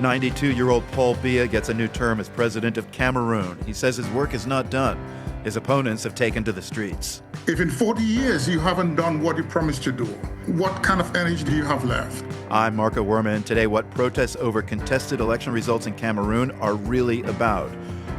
92-year-old Paul Biya gets a new term as president of Cameroon. He says his work is not done. His opponents have taken to the streets. If in 40 years you haven't done what you promised to do, what kind of energy do you have left? I'm Marco Werman. Today, what protests over contested election results in Cameroon are really about.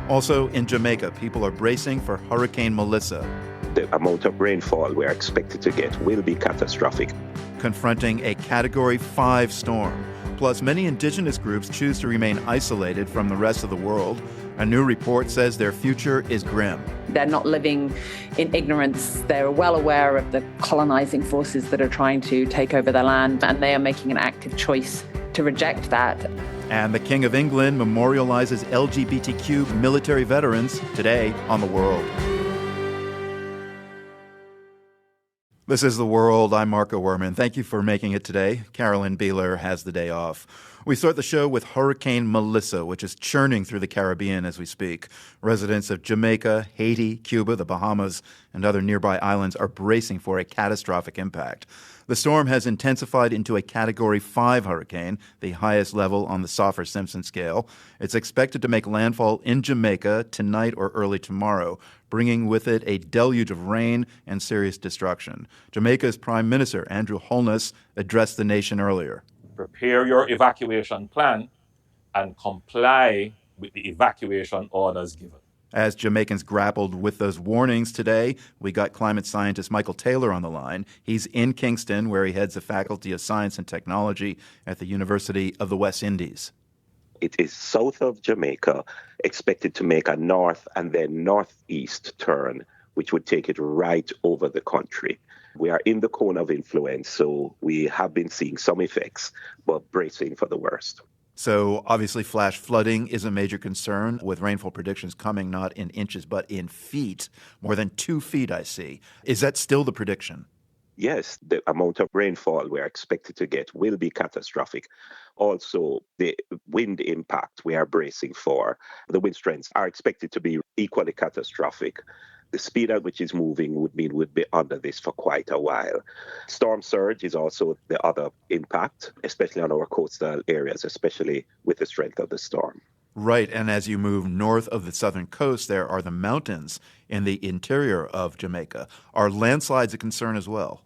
Also, in Jamaica, people are bracing for Hurricane Melissa. The amount of rainfall we're expected to get will be catastrophic. Confronting a Category 5 storm. Plus, many indigenous groups choose to remain isolated from the rest of the world. A new report says their future is grim. They're not living in ignorance. They're well aware of the colonizing forces that are trying to take over their land, and they are making an active choice to reject that. And the King of England memorializes LGBTQ military veterans today on The World. This is The World. I'm Marco Werman. Thank you for making it today. Carolyn Beeler has the day off. We start the show with Hurricane Melissa, which is churning through the Caribbean as we speak. Residents of Jamaica, Haiti, Cuba, the Bahamas, and other nearby islands are bracing for a catastrophic impact. The storm has intensified into a Category 5 hurricane, the highest level on the Saffir-Simpson scale. It's expected to make landfall in Jamaica tonight or early tomorrow, bringing with it a deluge of rain and serious destruction. Jamaica's Prime Minister, Andrew Holness, addressed the nation earlier. Prepare your evacuation plan and comply with the evacuation orders given. As Jamaicans grappled with those warnings today, we got climate scientist Michael Taylor on the line. He's in Kingston, where he heads the Faculty of Science and Technology at the University of the West Indies. It is south of Jamaica, expected to make a north and then northeast turn, which would take it right over the country. We are in the cone of influence, so we have been seeing some effects, but bracing for the worst. So obviously flash flooding is a major concern, with rainfall predictions coming not in inches but in feet. More than 2 feet, I see. Is that still the prediction? Yes, the amount of rainfall we're expected to get will be catastrophic. Also, the wind impact we are bracing for, the wind strengths are expected to be equally catastrophic. The speed at which it's moving would mean we'd be under this for quite a while. Storm surge is also the other impact, especially on our coastal areas, especially with the strength of the storm. Right, and as you move north of the southern coast, there are the mountains in the interior of Jamaica. Are landslides a concern as well?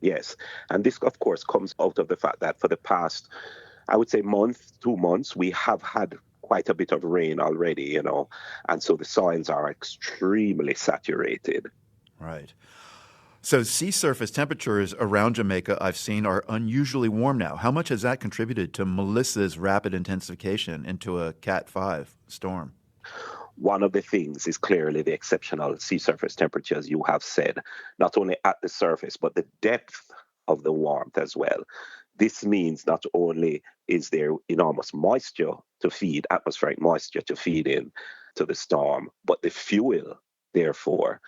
Yes, and this, of course, comes out of the fact that for the past, I would say, month, 2 months, we have had quite a bit of rain already, and so the soils are extremely saturated. Right. So sea surface temperatures around Jamaica, I've seen, are unusually warm now. How much has that contributed to Melissa's rapid intensification into a Cat 5 storm? One of the things is clearly the exceptional sea surface temperatures you have said, not only at the surface, but the depth of the warmth as well. This means not only is there enormous moisture to feed, atmospheric moisture to feed in to the storm, but the fuel, therefore.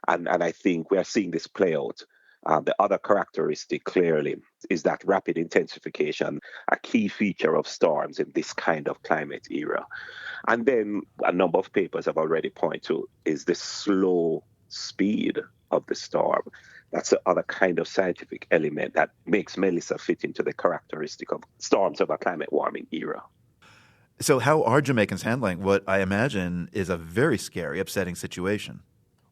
And I think we are seeing this play out. The other characteristic clearly is that rapid intensification, a key feature of storms in this kind of climate era. And then a number of papers have already pointed to is the slow speed of the storm. That's the other kind of scientific element that makes Melissa fit into the characteristic of storms of a climate warming era. So how are Jamaicans handling what I imagine is a very scary, upsetting situation?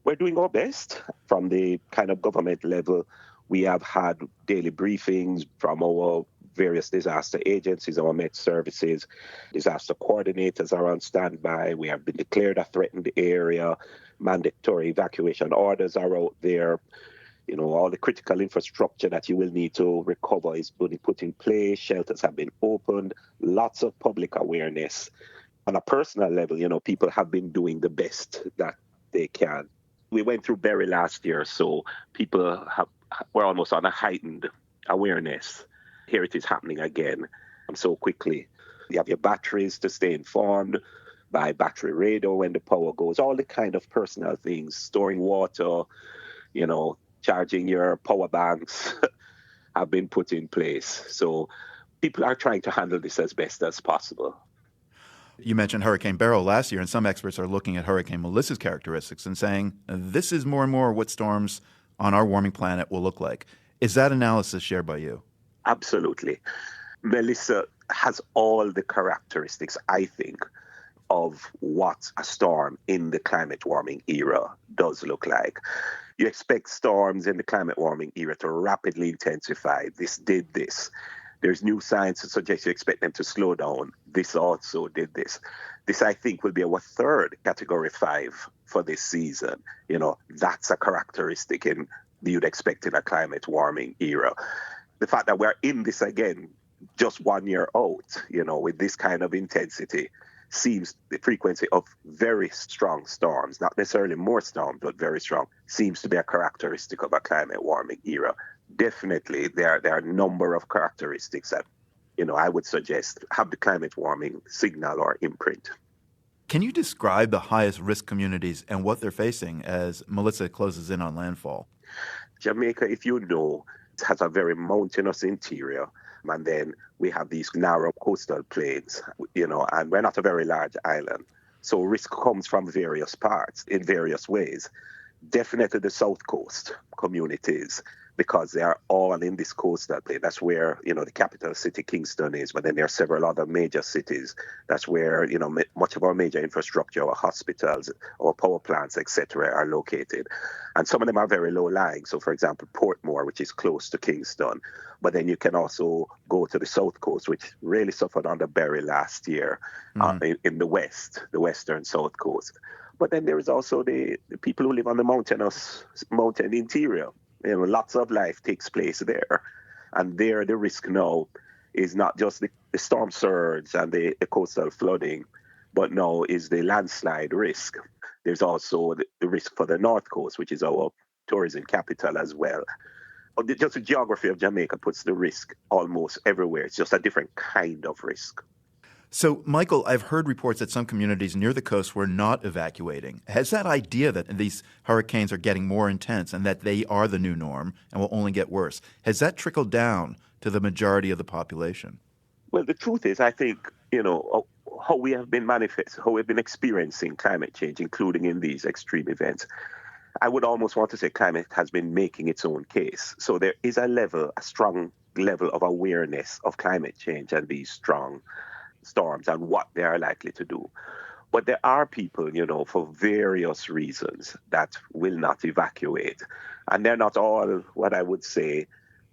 We're doing our best. From the kind of government level, we have had daily briefings from our various disaster agencies, our Met services, disaster coordinators are on standby. We have been declared a threatened area. Mandatory evacuation orders are out there. All the critical infrastructure that you will need to recover is being put in place. Shelters have been opened. Lots of public awareness. On a personal level, people have been doing the best that they can. We went through Berry last year, so people were almost on a heightened awareness. Here it is happening again, and so quickly. You have your batteries to stay informed, by battery radio when the power goes, all the kind of personal things, storing water, charging your power banks have been put in place. So people are trying to handle this as best as possible. You mentioned Hurricane Beryl last year, and some experts are looking at Hurricane Melissa's characteristics and saying this is more and more what storms on our warming planet will look like. Is that analysis shared by you? Absolutely. Melissa has all the characteristics, I think, of what a storm in the climate warming era does look like. You expect storms in the climate warming era to rapidly intensify. This did this. There's new science that suggests you expect them to slow down. This also did this. This, I think, will be our third Category 5 for this season. That's a characteristic you'd expect in a climate warming era. The fact that we're in this again just 1 year out, with this kind of intensity, seems the frequency of very strong storms, not necessarily more storms, but very strong, seems to be a characteristic of a climate warming era. Definitely, there are a number of characteristics that, I would suggest have the climate warming signal or imprint. Can you describe the highest risk communities and what they're facing as Melissa closes in on landfall? Jamaica, if you know, has a very mountainous interior. And then we have these narrow coastal plains, and we're not a very large island. So risk comes from various parts in various ways. Definitely the South Coast communities, because they are all in this coastal plain. That's where, the capital city, Kingston, is. But then there are several other major cities. That's where, much of our major infrastructure, our hospitals, our power plants, etc., are located. And some of them are very low-lying. So, for example, Portmore, which is close to Kingston. But then you can also go to the South Coast, which really suffered under Berry last year in the west, the western South Coast. But then there is also the people who live on the mountain interior. Lots of life takes place there. And there the risk now is not just the storm surge and the coastal flooding, but now is the landslide risk. There's also the risk for the North Coast, which is our tourism capital as well. Just the geography of Jamaica puts the risk almost everywhere. It's just a different kind of risk. So, Michael, I've heard reports that some communities near the coast were not evacuating. Has that idea that these hurricanes are getting more intense and that they are the new norm and will only get worse, has that trickled down to the majority of the population? Well, the truth is, I think, how we have been how we've been experiencing climate change, including in these extreme events, I would almost want to say climate has been making its own case. So there is a strong level of awareness of climate change and these strong storms and what they are likely to do. But there are people, for various reasons that will not evacuate. And they're not all, what I would say,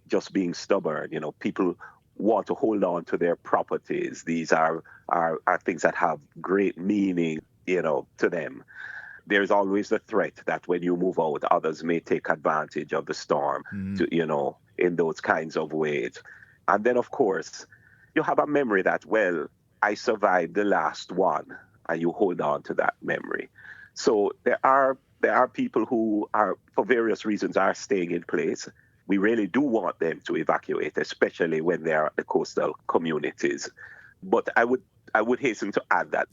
just being stubborn. People want to hold on to their properties. These are things that have great meaning, to them. There's always the threat that when you move out, others may take advantage of the storm, in those kinds of ways. And then, of course, you have a memory that, well, I survived the last one, and you hold on to that memory. So there are people who are, for various reasons, are staying in place. We really do want them to evacuate, especially when they are at the coastal communities. But I would hasten to add that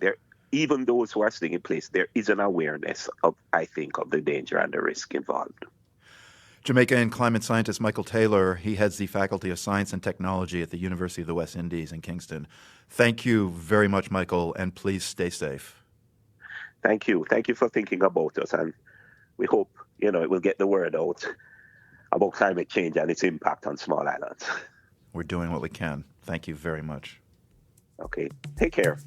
even those who are staying in place, there is an awareness of the danger and the risk involved. Jamaican climate scientist Michael Taylor, he heads the Faculty of Science and Technology at the University of the West Indies in Kingston. Thank you very much, Michael, and please stay safe. Thank you. Thank you for thinking about us, and we hope, it will get the word out about climate change and its impact on small islands. We're doing what we can. Thank you very much. Okay. Take care.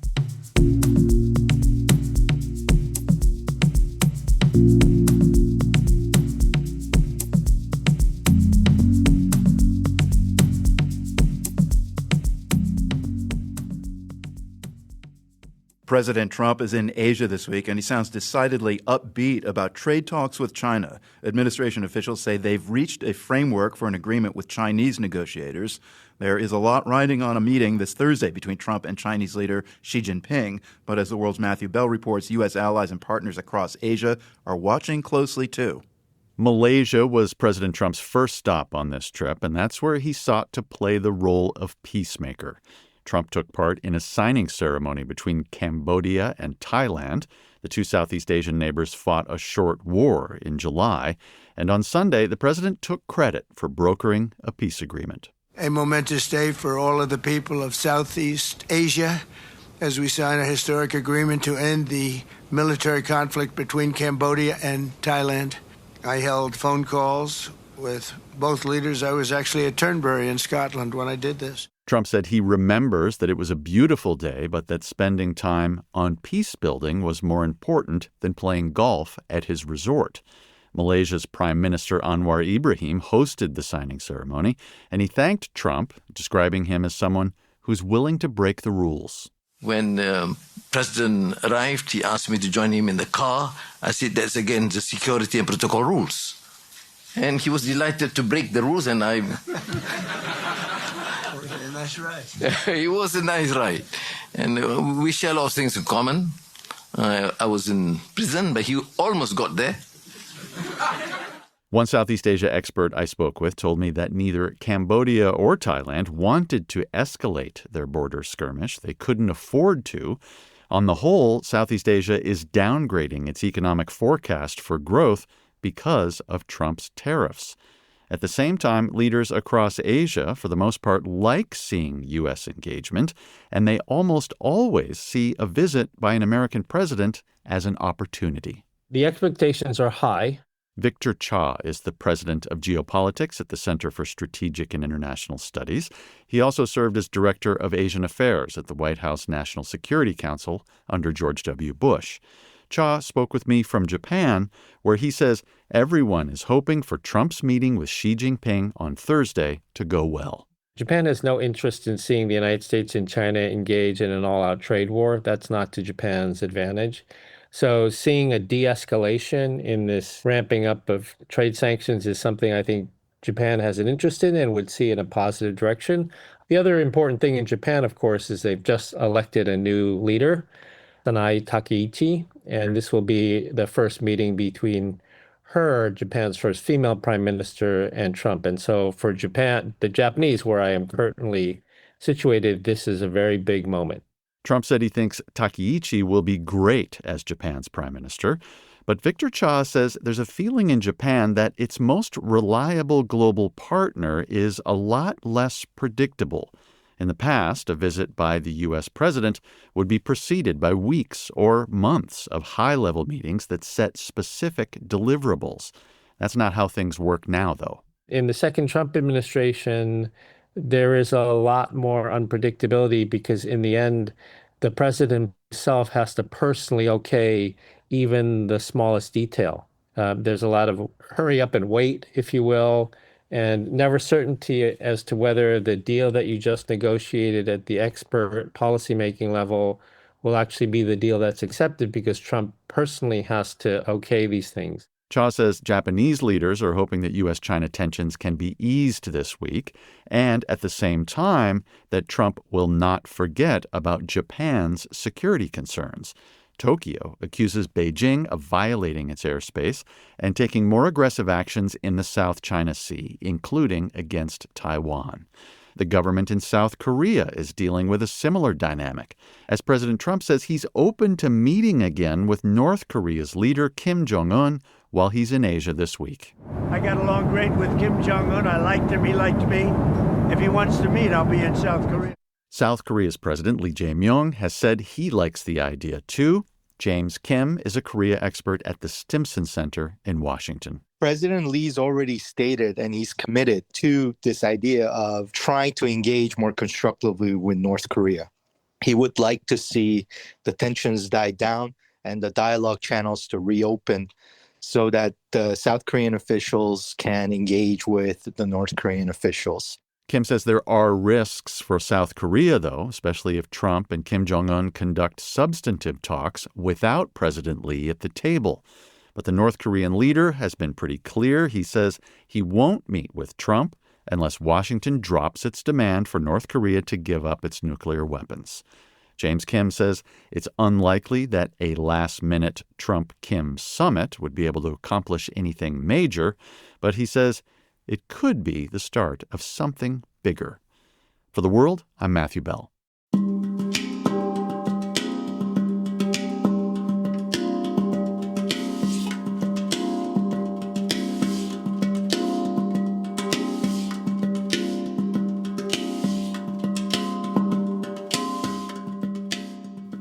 President Trump is in Asia this week, and he sounds decidedly upbeat about trade talks with China. Administration officials say they've reached a framework for an agreement with Chinese negotiators. There is a lot riding on a meeting this Thursday between Trump and Chinese leader Xi Jinping. But as the world's Matthew Bell reports, U.S. allies and partners across Asia are watching closely, too. Malaysia was President Trump's first stop on this trip, and that's where he sought to play the role of peacemaker. Trump took part in a signing ceremony between Cambodia and Thailand. The two Southeast Asian neighbors fought a short war in July. And on Sunday, the president took credit for brokering a peace agreement. A momentous day for all of the people of Southeast Asia as we sign a historic agreement to end the military conflict between Cambodia and Thailand. I held phone calls with both leaders. I was actually at Turnberry in Scotland when I did this. Trump said he remembers that it was a beautiful day, but that spending time on peace building was more important than playing golf at his resort. Malaysia's Prime Minister Anwar Ibrahim hosted the signing ceremony, and he thanked Trump, describing him as someone who's willing to break the rules. When President arrived, he asked me to join him in the car. I said, that's against the security and protocol rules. And he was delighted to break the rules, and I... Nice ride. It was a nice ride. And we share a lot of things in common. I was in prison, but he almost got there. One Southeast Asia expert I spoke with told me that neither Cambodia or Thailand wanted to escalate their border skirmish. They couldn't afford to. On the whole, Southeast Asia is downgrading its economic forecast for growth because of Trump's tariffs. At the same time, leaders across Asia, for the most part, like seeing U.S. engagement, and they almost always see a visit by an American president as an opportunity. The expectations are high. Victor Cha is the president of geopolitics at the Center for Strategic and International Studies. He also served as director of Asian Affairs at the White House National Security Council under George W. Bush. Cha spoke with me from Japan, where he says everyone is hoping for Trump's meeting with Xi Jinping on Thursday to go well. Japan has no interest in seeing the United States and China engage in an all-out trade war. That's not to Japan's advantage. So seeing a de-escalation in this ramping up of trade sanctions is something I think Japan has an interest in and would see in a positive direction. The other important thing in Japan, of course, is they've just elected a new leader, Sanai Takaichi, and this will be the first meeting between her, Japan's first female prime minister, and Trump. And so for Japan, the Japanese, where I am currently situated, this is a very big moment. Trump said he thinks Takaichi will be great as Japan's prime minister. But Victor Cha says there's a feeling in Japan that its most reliable global partner is a lot less predictable. In the past, a visit by the U.S. president would be preceded by weeks or months of high-level meetings that set specific deliverables. That's not how things work now, though. In the second Trump administration, there is a lot more unpredictability because in the end, the president himself has to personally okay even the smallest detail. There's a lot of hurry up and wait, if you will, and never certainty as to whether the deal that you just negotiated at the expert policymaking level will actually be the deal that's accepted because Trump personally has to okay these things. Cha says Japanese leaders are hoping that U.S.-China tensions can be eased this week, and at the same time that Trump will not forget about Japan's security concerns. Tokyo accuses Beijing of violating its airspace and taking more aggressive actions in the South China Sea, including against Taiwan. The government in South Korea is dealing with a similar dynamic, as President Trump says he's open to meeting again with North Korea's leader Kim Jong-un while he's in Asia this week. I got along great with Kim Jong-un. I liked him. He liked me. If he wants to meet, I'll be in South Korea. South Korea's President Lee Jae-myung has said he likes the idea, too. James Kim is a Korea expert at the Stimson Center in Washington. President Lee's already stated, and he's committed to this idea of trying to engage more constructively with North Korea. He would like to see the tensions die down and the dialogue channels to reopen so that the South Korean officials can engage with the North Korean officials. Kim says there are risks for South Korea, though, especially if Trump and Kim Jong-un conduct substantive talks without President Lee at the table. But the North Korean leader has been pretty clear. He says he won't meet with Trump unless Washington drops its demand for North Korea to give up its nuclear weapons. James Kim says it's unlikely that a last-minute Trump-Kim summit would be able to accomplish anything major, but he says it could be the start of something bigger. For The World, I'm Matthew Bell.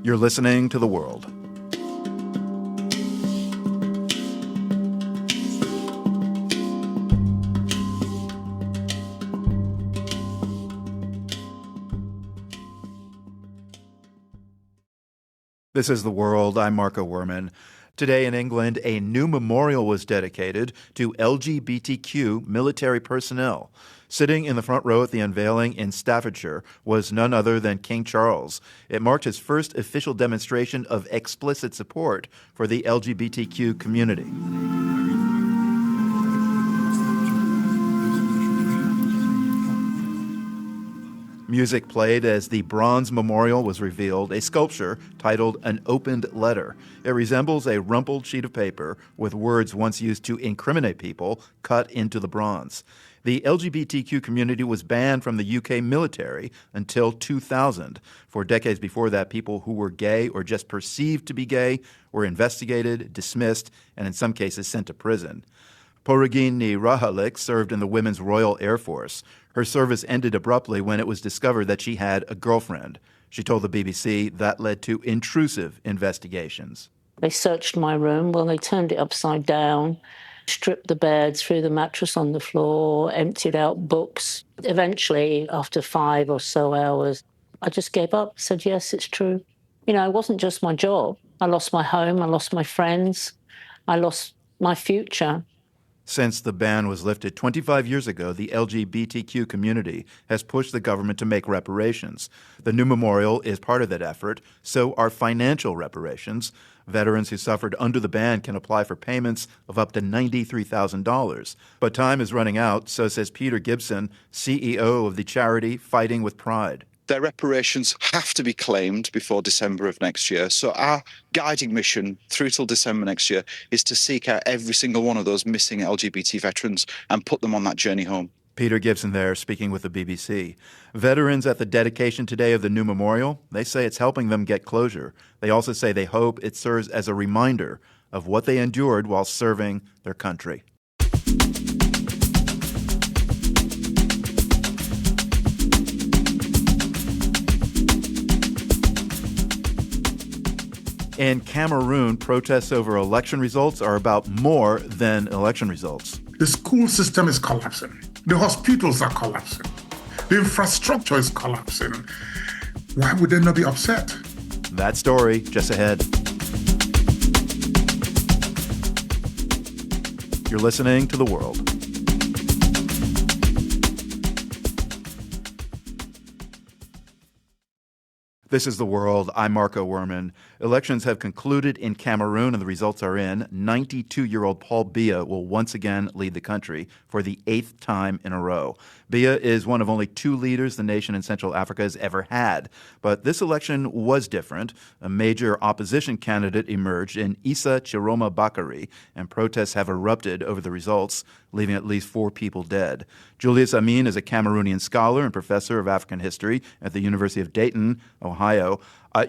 You're listening to The World. This is The World. I'm Marco Werman. Today in England, a new memorial was dedicated to LGBTQ military personnel. Sitting in the front row at the unveiling in Staffordshire was none other than King Charles. It marked his first official demonstration of explicit support for the LGBTQ community. Music played as the bronze memorial was revealed, a sculpture titled An Opened Letter. It resembles a rumpled sheet of paper with words once used to incriminate people cut into the bronze. The LGBTQ community was banned from the UK military until 2000. For decades before that, people who were gay or just perceived to be gay were investigated, dismissed, and in some cases sent to prison. Porogini Rahalik served in the Women's Royal Air Force. Her service ended abruptly when it was discovered that she had a girlfriend. She told the BBC that led to intrusive investigations. They searched my room. Well, they turned it upside down, stripped the bed, threw the mattress on the floor, emptied out books. Eventually, after 5 or so hours, I just gave up, said, yes, it's true. You know, it wasn't just my job. I lost my home, I lost my friends, I lost my future. Since the ban was lifted 25 years ago, the LGBTQ community has pushed the government to make reparations. The new memorial is part of that effort, so are financial reparations. Veterans who suffered under the ban can apply for payments of up to $93,000. But time is running out, so says Peter Gibson, CEO of the charity Fighting with Pride. Their reparations have to be claimed before December of next year. So our guiding mission through till December next year is to seek out every single one of those missing LGBT veterans and put them on that journey home. Peter Gibson there speaking with the BBC. Veterans at the dedication today of the new memorial, they say it's helping them get closure. They also say they hope it serves as a reminder of what they endured while serving their country. In Cameroon, protests over election results are about more than election results. The school system is collapsing. The hospitals are collapsing. The infrastructure is collapsing. Why would they not be upset? That story just ahead. You're listening to The World. This is The World. I'm Marco Werman. Elections have concluded in Cameroon, and the results are in. 92-year-old Paul Biya will once again lead the country for the 8th time in a row. Biya is one of only 2 leaders the nation in Central Africa has ever had. But this election was different. A major opposition candidate emerged in Issa Chiroma Bakary, and protests have erupted over the results, leaving at least 4 people dead. Julius Amin is a Cameroonian scholar and professor of African history at the University of Dayton, Ohio.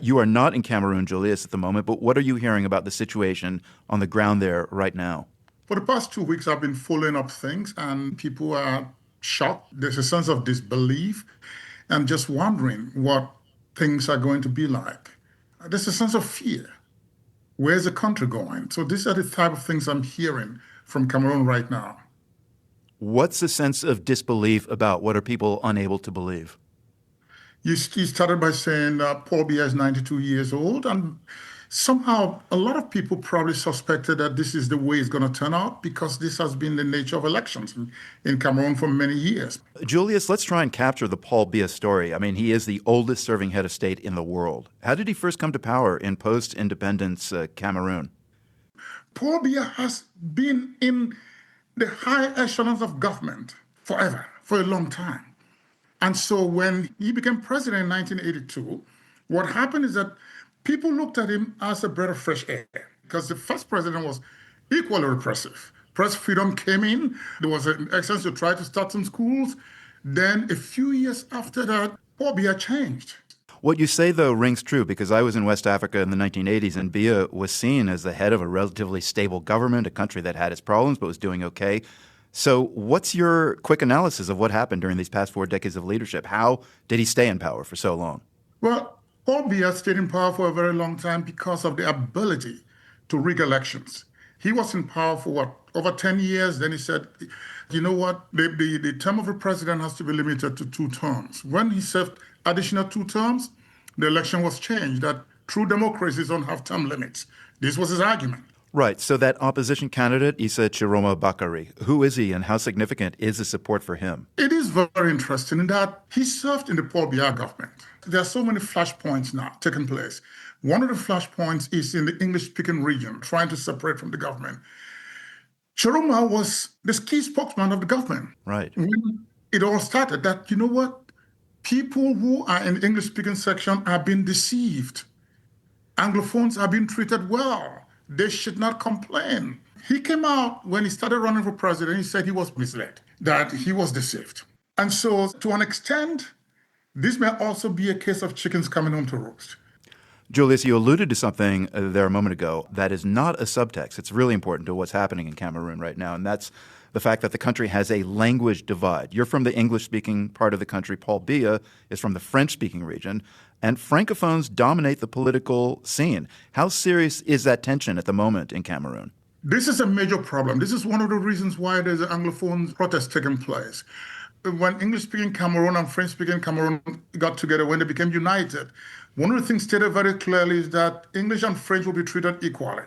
You are not in Cameroon, Julius, at the moment, but what are you hearing about the situation on the ground there right now? For the past 2 weeks, I've been following up things, and people are shocked. There's a sense of disbelief and just wondering what things are going to be like. There's a sense of fear. Where's the country going? So these are the type of things I'm hearing from Cameroon right now. What's the sense of disbelief about? What are people unable to believe? You started by saying Paul Biya is 92 years old, and somehow a lot of people probably suspected that this is the way it's going to turn out because this has been the nature of elections in Cameroon for many years. Julius, let's try and capture the Paul Biya story. I mean, he is the oldest serving head of state in the world. How did he first come to power in post-independence Cameroon? Paul Biya has been in the high echelons of government forever, for a long time. And so when he became president in 1982, what happened is that people looked at him as a breath of fresh air because the first president was equally repressive. Press freedom came in. There was an exercise to try to start some schools. Then a few years after that, Paul Biya changed. What you say, though, rings true because I was in West Africa in the 1980s, and Biya was seen as the head of a relatively stable government, a country that had its problems but was doing okay. So what's your quick analysis of what happened during these past 4 decades of leadership? How did he stay in power for so long? Well, Paul Biya stayed in power for a very long time because of the ability to rig elections. He was in power for, over 10 years. Then he said, you know what, the term of a president has to be limited to 2 terms. When he served additional 2 terms, the election was changed that True democracies don't have term limits. This was his argument. Right. So that opposition candidate, Issa Chiroma Bakari, who is he and how significant is the support for him? It is very interesting in that he served in the Paul Biya government. There are so many flashpoints now taking place. One of the flashpoints is in the English-speaking region, trying to separate from the government. Chiroma was the key spokesman of the government. Right. When it all started, that, you know what? People who are in the English-speaking section are being deceived. Anglophones are being treated well. They should not complain. He came out when he started running for president, he said he was misled, that he was deceived. And so, to an extent, this may also be a case of chickens coming home to roost. Julius, you alluded to something there a moment ago that is not a subtext. It's really important to what's happening in Cameroon right now, and that's the fact that the country has a language divide. You're from the English-speaking part of the country. Paul Biya is from the French-speaking region, and Francophones dominate the political scene. How serious is that tension at the moment in Cameroon? This is a major problem. This is one of the reasons why there's an Anglophone protest taking place. When English-speaking Cameroon and French-speaking Cameroon got together, when they became united, one of the things stated very clearly is that English and French will be treated equally.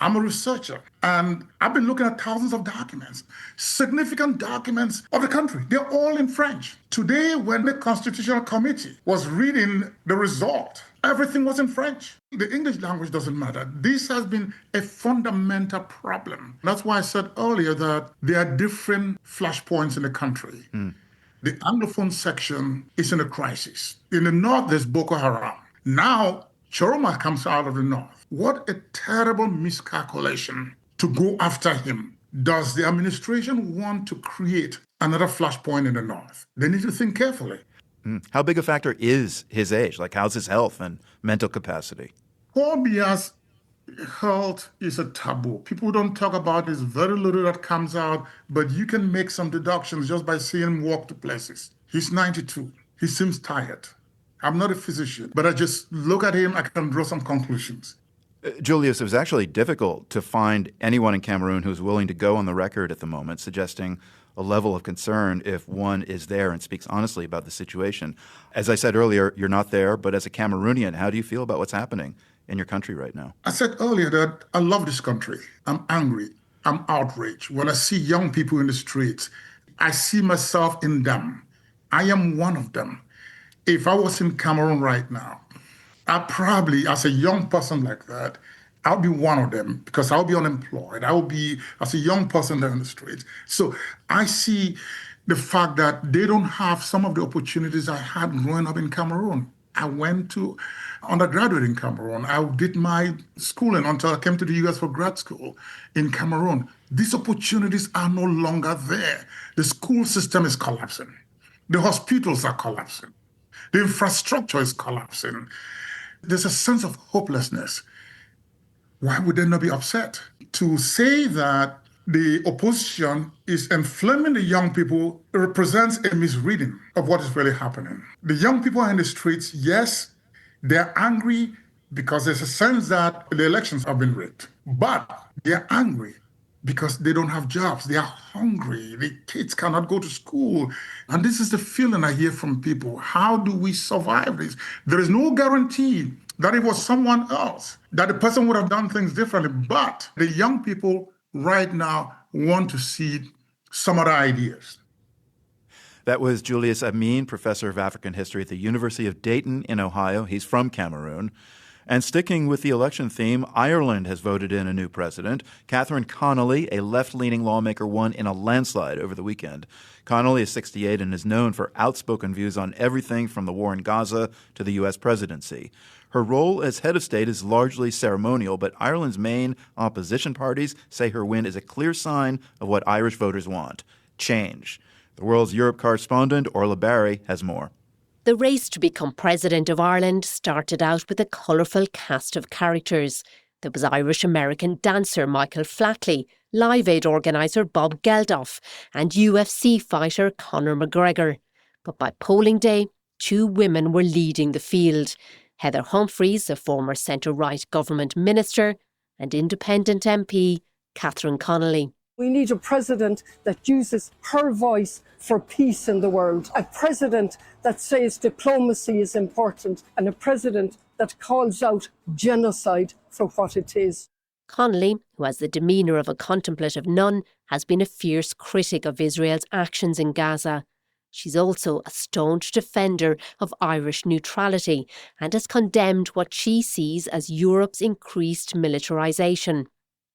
I'm a researcher, and I've been looking at thousands of documents, significant documents of the country. They're all in French. Today, when the Constitutional Committee was reading the result, everything was in French. The English language doesn't matter. This has been a fundamental problem. That's why I said earlier that there are different flashpoints in the country. The Anglophone section is in a crisis. In the north, there's Boko Haram. Now, Chiroma comes out of the north. What a terrible miscalculation to go after him. Does the administration want to create another flashpoint in the north? They need to think carefully. How big a factor is his age? Like, how's his health and mental capacity? Paul Biya's health is a taboo. People don't talk about it. There's very little that comes out, but you can make some deductions just by seeing him walk to places. He's 92. He seems tired. I'm not a physician, but I just look at him, I can draw some conclusions. Julius, it was actually difficult to find anyone in Cameroon who's willing to go on the record at the moment, suggesting a level of concern if one is there and speaks honestly about the situation. As I said earlier, you're not there, but as a Cameroonian, how do you feel about what's happening in your country right now? I said earlier that I love this country. I'm angry. I'm outraged. When I see young people in the streets, I see myself in them. I am one of them. If I was in Cameroon right now, I probably, as a young person like that, I'll be one of them because I'll be unemployed. I'll be, as a young person there in the streets. So I see the fact that they don't have some of the opportunities I had growing up in Cameroon. I went to undergraduate in Cameroon. I did my schooling until I came to the US for grad school in Cameroon. These opportunities are no longer there. The school system is collapsing. The hospitals are collapsing. The infrastructure is collapsing. There's a sense of hopelessness. Why would they not be upset? To say that the opposition is inflaming the young people represents a misreading of what is really happening. The young people are in the streets, yes, they're angry because there's a sense that the elections have been rigged. But they're angry because they don't have jobs. They are hungry. The kids cannot go to school. And this is the feeling I hear from people. How do we survive this? There is no guarantee that it was someone else, that the person would have done things differently. But the young people right now want to see some other ideas. That was Julius Amin, professor of African history at the University of Dayton in Ohio. He's from Cameroon. And sticking with the election theme, Ireland has voted in a new president. Catherine Connolly, a left-leaning lawmaker, won in a landslide over the weekend. Connolly is 68 and is known for outspoken views on everything from the war in Gaza to the U.S. presidency. Her role as head of state is largely ceremonial, but Ireland's main opposition parties say her win is a clear sign of what Irish voters want: change. The World's Europe correspondent, Orla Barry, has more. The race to become President of Ireland started out with a colourful cast of characters. There was Irish-American dancer Michael Flatley, Live Aid organiser Bob Geldof and UFC fighter Conor McGregor. But by polling day, two women were leading the field. Heather Humphreys, a former centre-right government minister, and independent MP Catherine Connolly. We need a president that uses her voice for peace in the world, a president that says diplomacy is important, and a president that calls out genocide for what it is. Connolly, who has the demeanour of a contemplative nun, has been a fierce critic of Israel's actions in Gaza. She's also a staunch defender of Irish neutrality and has condemned what she sees as Europe's increased militarisation.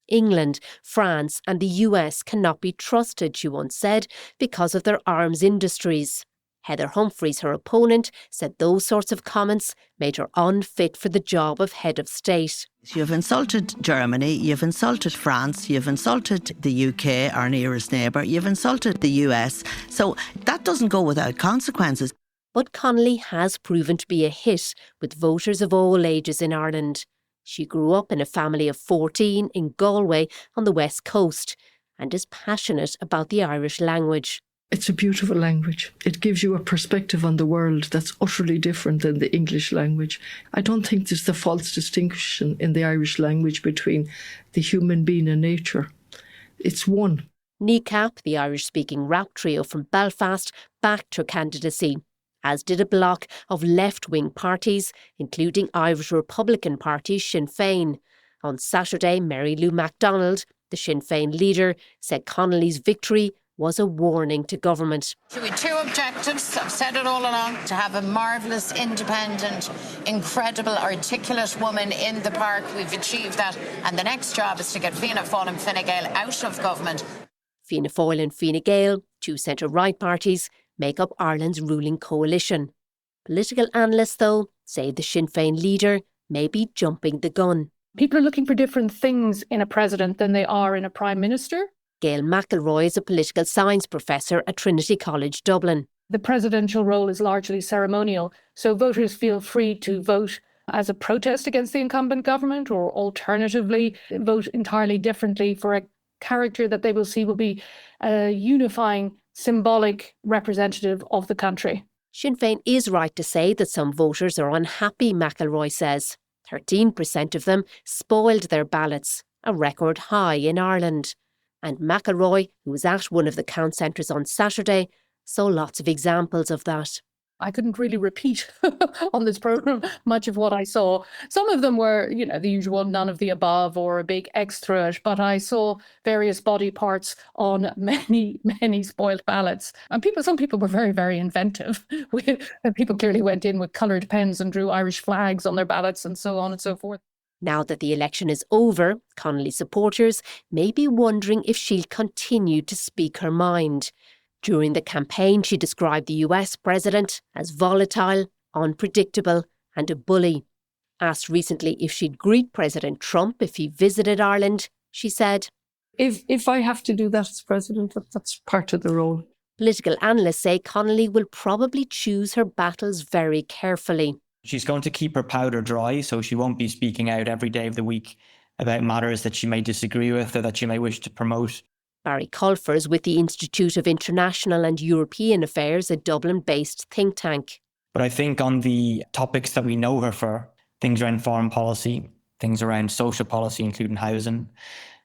England, France and the US cannot be trusted, she once said, because of their arms industries. Heather Humphreys, her opponent, said those sorts of comments made her unfit for the job of head of state. You've insulted Germany, you've insulted France, you've insulted the UK, our nearest neighbour, you've insulted the US, so that doesn't go without consequences. But Connolly has proven to be a hit with voters of all ages in Ireland. She grew up in a family of 14 in Galway on the west coast and is passionate about the Irish language. It's a beautiful language. It gives you a perspective on the world that's utterly different than the English language. I don't think there's the false distinction in the Irish language between the human being and nature. It's one. NECAP, the Irish-speaking rap trio from Belfast, backed her candidacy, as did a bloc of left-wing parties, including Irish Republican Party Sinn Féin. On Saturday, Mary Lou MacDonald, the Sinn Féin leader, said Connolly's victory was a warning to government. We had two objectives, I've said it all along, to have a marvellous, independent, incredible, articulate woman in the park. We've achieved that. And the next job is to get Fianna Fáil and Fine Gael out of government. Fianna Fáil and Fine Gael, two centre-right parties, make up Ireland's ruling coalition. Political analysts, though, say the Sinn Féin leader may be jumping the gun. People are looking for different things in a president than they are in a prime minister. Gail McElroy is a political science professor at Trinity College Dublin. The presidential role is largely ceremonial, so voters feel free to vote as a protest against the incumbent government or alternatively vote entirely differently for a character that they will see will be a unifying, symbolic representative of the country. Sinn Féin is right to say that some voters are unhappy, McElroy says. 13% of them spoiled their ballots, a record high in Ireland. And McElroy, who was at one of the count centres on Saturday, saw lots of examples of that. I couldn't really repeat on this programme much of what I saw. Some of them were, the usual none of the above or a big X through it, but I saw various body parts on many, many spoiled ballots. And some people were very, very inventive. People clearly went in with coloured pens and drew Irish flags on their ballots and so on and so forth. Now that the election is over, Connolly supporters may be wondering if she'll continue to speak her mind. During the campaign, she described the US president as volatile, unpredictable and a bully. Asked recently if she'd greet President Trump if he visited Ireland, she said, If I have to do that as president, that's part of the role. Political analysts say Connolly will probably choose her battles very carefully. She's going to keep her powder dry, so she won't be speaking out every day of the week about matters that she may disagree with or that she may wish to promote. Barry Colfers with the Institute of International and European Affairs, a Dublin-based think tank. But I think on the topics that we know her for, things around foreign policy, things around social policy, including housing,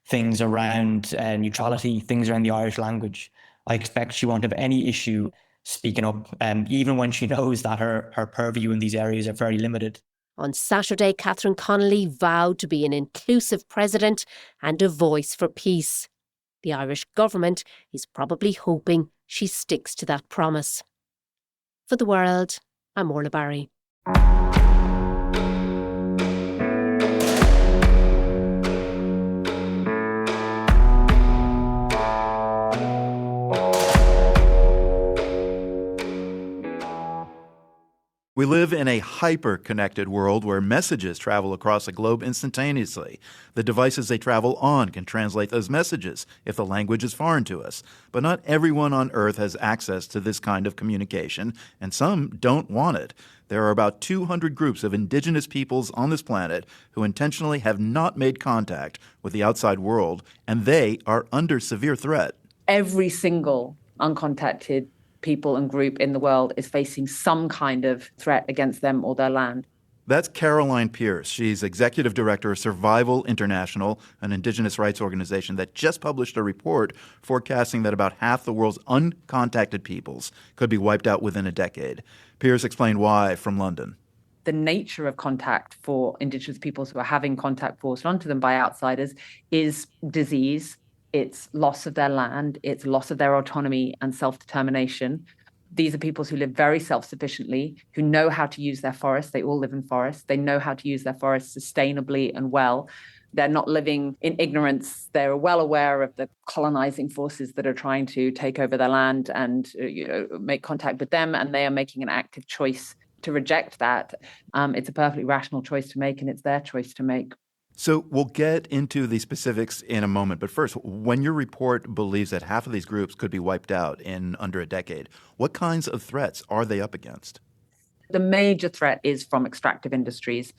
things around neutrality, things around the Irish language, I expect she won't have any issue speaking up, even when she knows that her purview in these areas are very limited. On Saturday, Catherine Connolly vowed to be an inclusive president and a voice for peace. The Irish government is probably hoping she sticks to that promise. For The World, I'm Orla Barry. We live in a hyper-connected world where messages travel across the globe instantaneously. The devices they travel on can translate those messages if the language is foreign to us. But not everyone on Earth has access to this kind of communication, and some don't want it. There are about 200 groups of indigenous peoples on this planet who intentionally have not made contact with the outside world, and they are under severe threat. Every single uncontacted people and group in the world is facing some kind of threat against them or their land. That's Caroline Pierce. She's executive director of Survival International, an indigenous rights organization that just published a report forecasting that about half the world's uncontacted peoples could be wiped out within a decade. Pierce explained why from London. the nature of contact for Indigenous peoples who are having contact forced onto them by outsiders is disease, it's loss of their land, it's loss of their autonomy and self-determination. These are peoples who live very self-sufficiently, who know how to use their forests. They all live in forests. They know how to use their forests sustainably and well. They're not living in ignorance. They're well aware of the colonizing forces that are trying to take over their land and make contact with them, and they are making an active choice to reject that. It's a perfectly rational choice to make, and it's their choice to make. So we'll get into the specifics in a moment. But first, when your report believes that half of these groups could be wiped out in under a decade, what kinds of threats are they up against? The major threat is from extractive industries.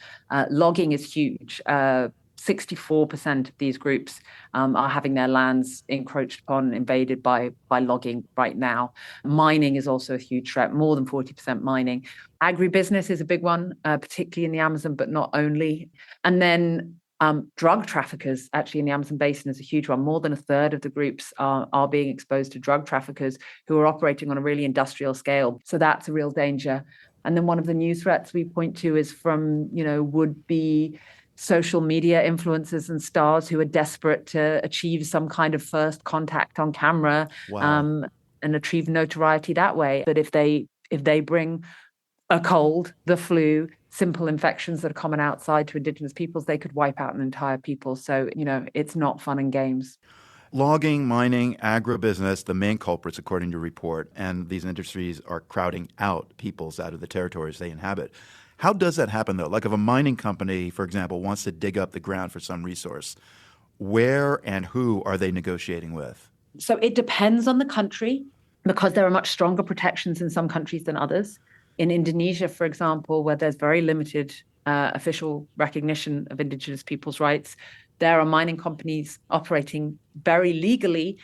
Logging is huge. 64% of these groups are having their lands encroached upon, invaded by logging right now. Mining is also a huge threat, more than 40% mining. Agribusiness is a big one, particularly in the Amazon, but not only. And then drug traffickers, actually, in the Amazon basin is a huge one. More than a third of the groups are being exposed to drug traffickers who are operating on a really industrial scale. So that's a real danger. And then one of the new threats we point to is from, would-be social media influencers and stars who are desperate to achieve some kind of first contact on camera. Wow. And achieve notoriety that way. But if they bring a cold, the flu, simple infections that are common outside to Indigenous peoples, they could wipe out an entire people. So, it's not fun and games. Logging, mining, agribusiness, the main culprits, according to your report, and these industries are crowding out peoples out of the territories they inhabit. How does that happen, though? Like if a mining company, for example, wants to dig up the ground for some resource, where and who are they negotiating with? So it depends on the country, because there are much stronger protections in some countries than others. In Indonesia, for example, where there's very limited official recognition of Indigenous people's rights, there are mining companies operating very legally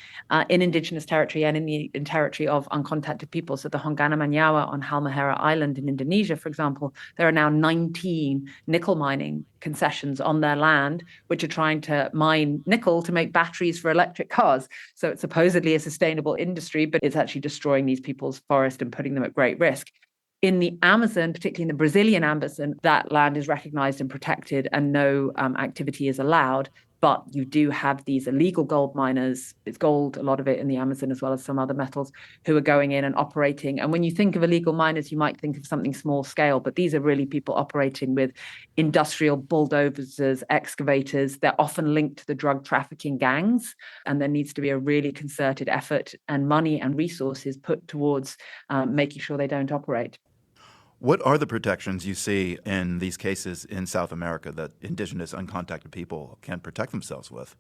in Indigenous territory and in territory of uncontacted people. So the Honggana Manyawa on Halmahera Island in Indonesia, for example, there are now 19 nickel mining concessions on their land, which are trying to mine nickel to make batteries for electric cars. So it's supposedly a sustainable industry, but it's actually destroying these people's forest and putting them at great risk. In the Amazon, particularly in the Brazilian Amazon, that land is recognized and protected and no activity is allowed. But you do have these illegal gold miners, it's gold, a lot of it in the Amazon, as well as some other metals, who are going in and operating. And when you think of illegal miners, you might think of something small scale, but these are really people operating with industrial bulldozers, excavators. They're often linked to the drug trafficking gangs. And there needs to be a really concerted effort and money and resources put towards making sure they don't operate. What are the protections you see in these cases in South America that Indigenous uncontacted people can protect themselves with?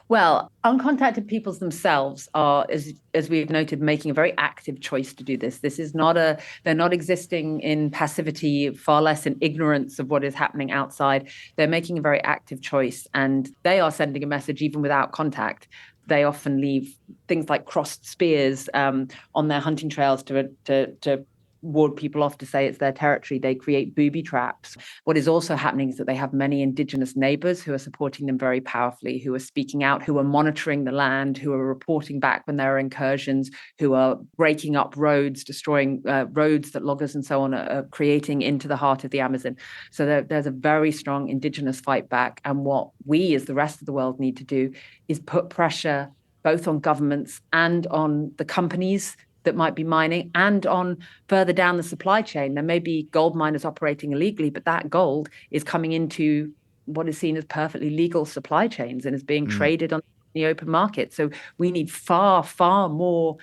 Well, uncontacted peoples themselves are, as we've noted, making a very active choice to do this. This is they're not existing in passivity, far less in ignorance of what is happening outside. They're making a very active choice, and they are sending a message even without contact. They often leave things like crossed spears on their hunting trails to ward people off, to say it's their territory. They create booby traps. What is also happening is that they have many Indigenous neighbors who are supporting them very powerfully, who are speaking out, who are monitoring the land, who are reporting back when there are incursions, who are breaking up roads, destroying roads that loggers and so on are creating into the heart of the Amazon. So there's a very strong Indigenous fight back. And what we, as the rest of the world, need to do is put pressure both on governments and on the companies that might be mining, and on further down the supply chain. There may be gold miners operating illegally, but that gold is coming into what is seen as perfectly legal supply chains and is being traded on the open market. So we need far, far more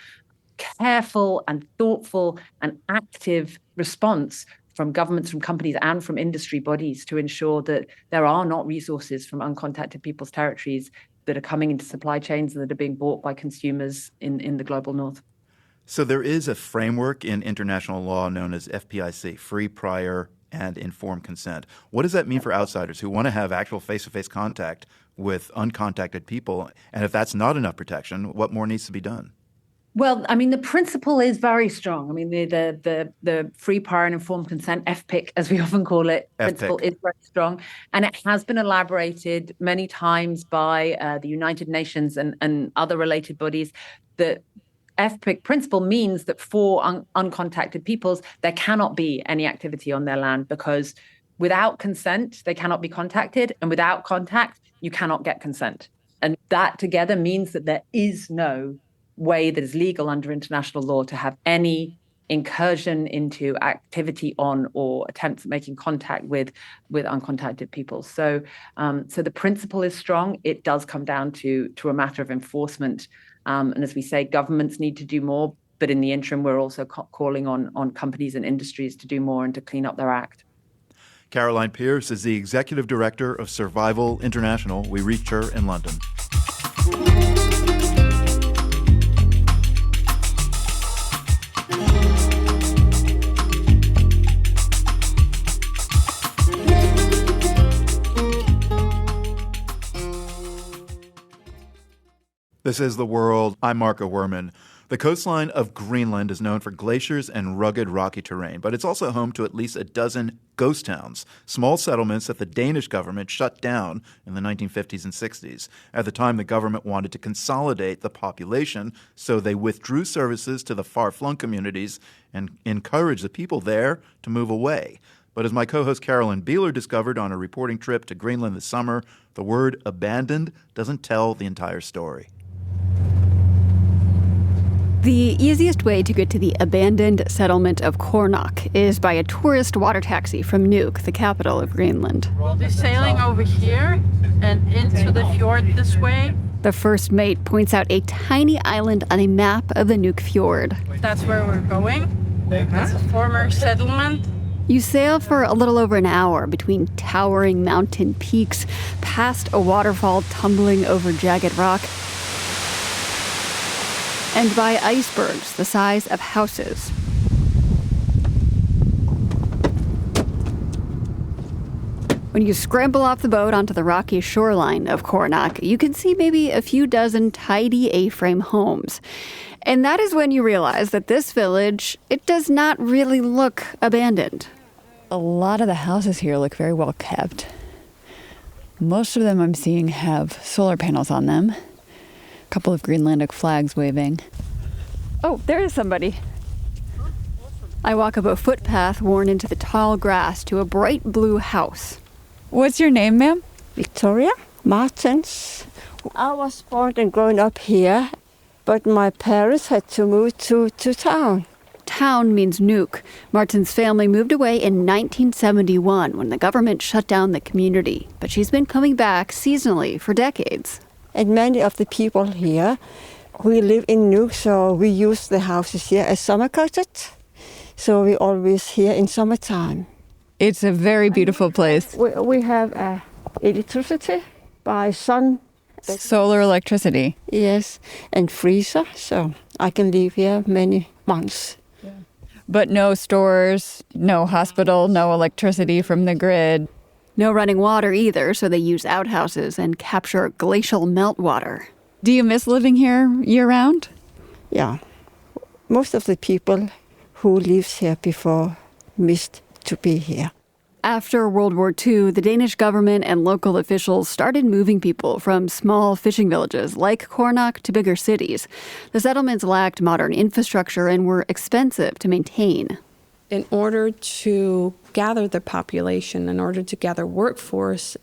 careful and thoughtful and active response from governments, from companies, and from industry bodies to ensure that there are not resources from uncontacted people's territories that are coming into supply chains and that are being bought by consumers in the global north. So there is a framework in international law known as FPIC, free, prior, and informed consent. What does that mean for outsiders who want to have actual face-to-face contact with uncontacted people? And if that's not enough protection, what more needs to be done? Well, I mean, the principle is very strong. I mean, the free, prior, and informed consent, FPIC, as we often call it, principle is very strong. And it has been elaborated many times by the United Nations and other related bodies that FPIC principle means that for uncontacted peoples, there cannot be any activity on their land, because without consent, they cannot be contacted. And without contact, you cannot get consent. And that together means that there is no way that is legal under international law to have any incursion into activity on or attempts at making contact with uncontacted people. So the principle is strong. It does come down to a matter of enforcement. And as we say, governments need to do more. But in the interim, we're also calling on companies and industries to do more and to clean up their act. Caroline Pearce is the executive director of Survival International. We reached her in London. This is The World. I'm Marco Werman. The coastline of Greenland is known for glaciers and rugged rocky terrain, but it's also home to at least a dozen ghost towns, small settlements that the Danish government shut down in the 1950s and 60s. At the time, the government wanted to consolidate the population, so they withdrew services to the far-flung communities and encouraged the people there to move away. But as my co-host Carolyn Beeler discovered on a reporting trip to Greenland this summer, the word abandoned doesn't tell the entire story. The easiest way to get to the abandoned settlement of Kornak is by a tourist water taxi from Nuuk, the capital of Greenland. We'll be sailing over here and into the fjord this way. The first mate points out a tiny island on a map of the Nuuk fjord. That's where we're going. It's a former settlement. You sail for a little over an hour between towering mountain peaks, past a waterfall tumbling over jagged rock, and by icebergs the size of houses. When you scramble off the boat onto the rocky shoreline of Kornak, you can see maybe a few dozen tidy A-frame homes. And that is when you realize that this village, it does not really look abandoned. A lot of the houses here look very well kept. Most of them I'm seeing have solar panels on them. A couple of Greenlandic flags waving. Oh, there is somebody. I walk up a footpath worn into the tall grass to a bright blue house. What's your name, ma'am? Victoria Martins. I was born and grown up here, but my parents had to move to town. Town means Nuuk. Martin's family moved away in 1971 when the government shut down the community, but she's been coming back seasonally for decades. And many of the people here, we live in Nuuk, so we use the houses here as summer cottages. So we're always here in summertime. It's a very beautiful place. We have electricity by sun. Solar electricity. Yes, and freezer, so I can live here many months. Yeah. But no stores, no hospital, no electricity from the grid. No running water either, so they use outhouses and capture glacial meltwater. Do you miss living here year-round? Yeah. Most of the people who lived here before missed to be here. After World War II, the Danish government and local officials started moving people from small fishing villages like Kornak to bigger cities. The settlements lacked modern infrastructure and were expensive to maintain. In order to gather the population, in order to gather workforce,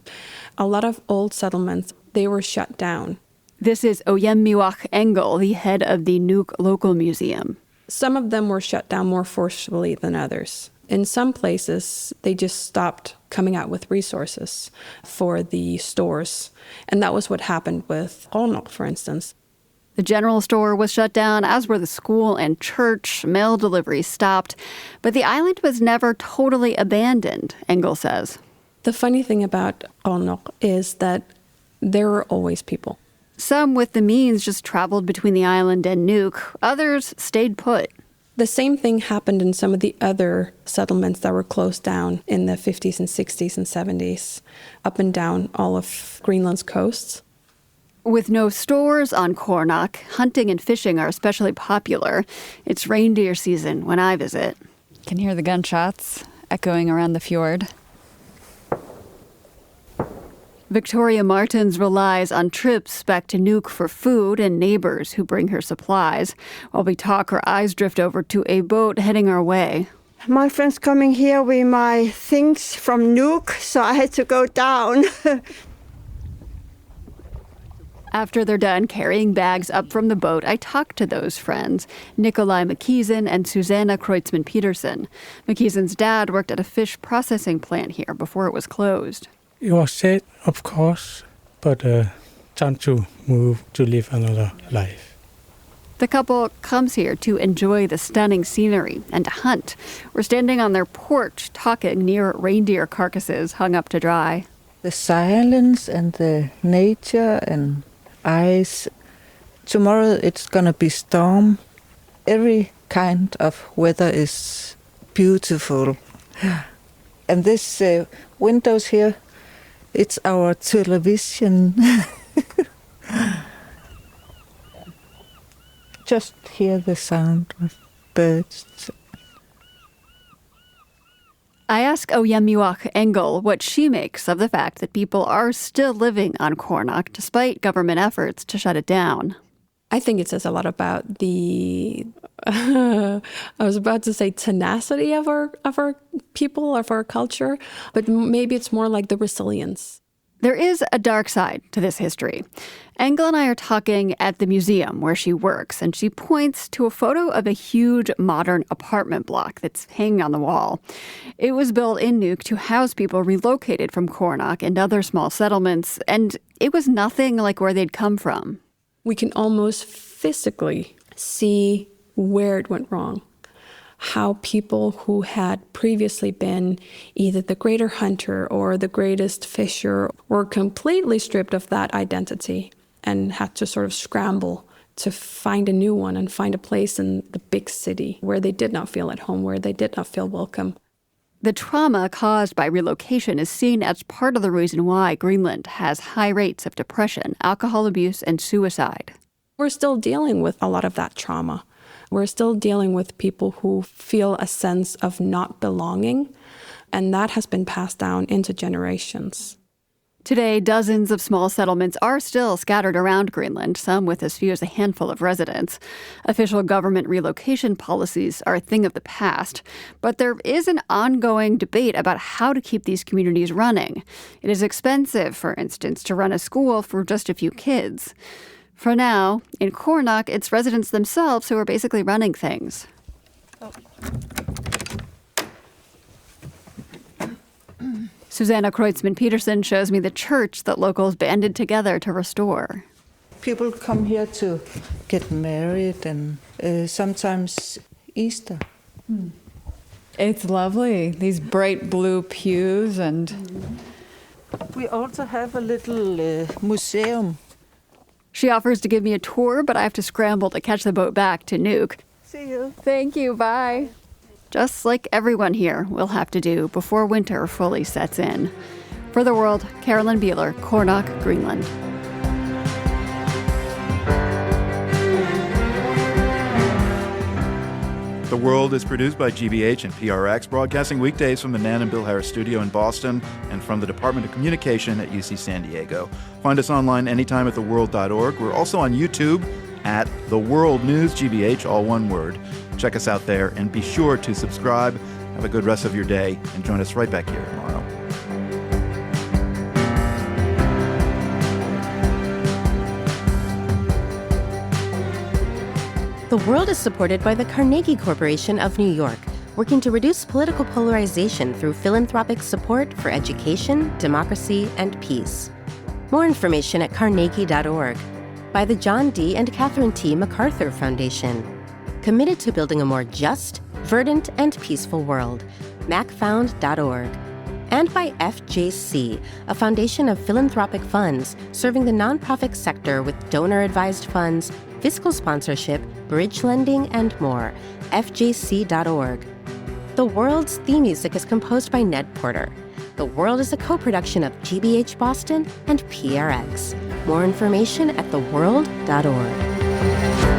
a lot of old settlements, they were shut down. This is Oyemiwak Engel, the head of the Nuuk Local Museum. Some of them were shut down more forcefully than others. In some places, they just stopped coming out with resources for the stores. And that was what happened with Holnok, for instance. The general store was shut down, as were the school and church. Mail deliveries stopped. But the island was never totally abandoned, Engel says. The funny thing about Holnok is that there were always people. Some with the means just traveled between the island and Nuuk. Others stayed put. The same thing happened in some of the other settlements that were closed down in the 50s and 60s and 70s, up and down all of Greenland's coasts. With no stores on Kornak, hunting and fishing are especially popular. It's reindeer season when I visit. Can hear the gunshots echoing around the fjord. Victoria Martins relies on trips back to Nuuk for food and neighbours who bring her supplies. While we talk, her eyes drift over to a boat heading our way. My friend's coming here with my things from Nuuk, so I had to go down. After they're done carrying bags up from the boat, I talk to those friends, Nikolai McKeeson and Susanna Kreutzmann-Peterson. McKeeson's dad worked at a fish processing plant here before it was closed. It was sad, of course, but time to move to live another life. The couple comes here to enjoy the stunning scenery and to hunt. We're standing on their porch talking near reindeer carcasses hung up to dry. The silence and the nature and ice. Tomorrow it's gonna be storm. Every kind of weather is beautiful. And this windows here, it's our television. Just hear the sound of birds. I ask Oyemiwak Engel what she makes of the fact that people are still living on Coronach despite government efforts to shut it down. I think it says a lot about the, I was about to say tenacity of our people, of our culture, but maybe it's more like the resilience. There is a dark side to this history. Engel and I are talking at the museum where she works, and she points to a photo of a huge modern apartment block that's hanging on the wall. It was built in Nuuk to house people relocated from Coronach and other small settlements, and it was nothing like where they'd come from. We can almost physically see where it went wrong. How people who had previously been either the greater hunter or the greatest fisher were completely stripped of that identity and had to sort of scramble to find a new one and find a place in the big city where they did not feel at home, where they did not feel welcome. The trauma caused by relocation is seen as part of the reason why Greenland has high rates of depression, alcohol abuse, and suicide. We're still dealing with a lot of that trauma. We're still dealing with people who feel a sense of not belonging, and that has been passed down into generations. Today, dozens of small settlements are still scattered around Greenland, some with as few as a handful of residents. Official government relocation policies are a thing of the past, but there is an ongoing debate about how to keep these communities running. It is expensive, for instance, to run a school for just a few kids. For now, in Coronach, it's residents themselves who are basically running things. Susanna Kreutzmann-Peterson shows me the church that locals banded together to restore. People come here to get married and sometimes Easter. It's lovely, these bright blue pews and... We also have a little museum. She offers to give me a tour, but I have to scramble to catch the boat back to Nuuk. See you. Thank you, bye. Just like everyone here will have to do before winter fully sets in. For The World, Carolyn Beeler, Coronach, Greenland. The World is produced by GBH and PRX, broadcasting weekdays from the Nan and Bill Harris studio in Boston and from the Department of Communication at UC San Diego. Find us online anytime at theworld.org. We're also on YouTube at The World News GBH, all one word. Check us out there and be sure to subscribe. Have a good rest of your day and join us right back here tomorrow. The World is supported by the Carnegie Corporation of New York, working to reduce political polarization through philanthropic support for education, democracy, and peace. More information at carnegie.org. By the John D. and Catherine T. MacArthur Foundation. Committed to building a more just, verdant, and peaceful world. macfound.org. And by FJC, a foundation of philanthropic funds serving the nonprofit sector with donor-advised funds, fiscal sponsorship, bridge lending, and more. FJC.org. The World's theme music is composed by Ned Porter. The World is a co-production of GBH Boston and PRX. More information at theworld.org.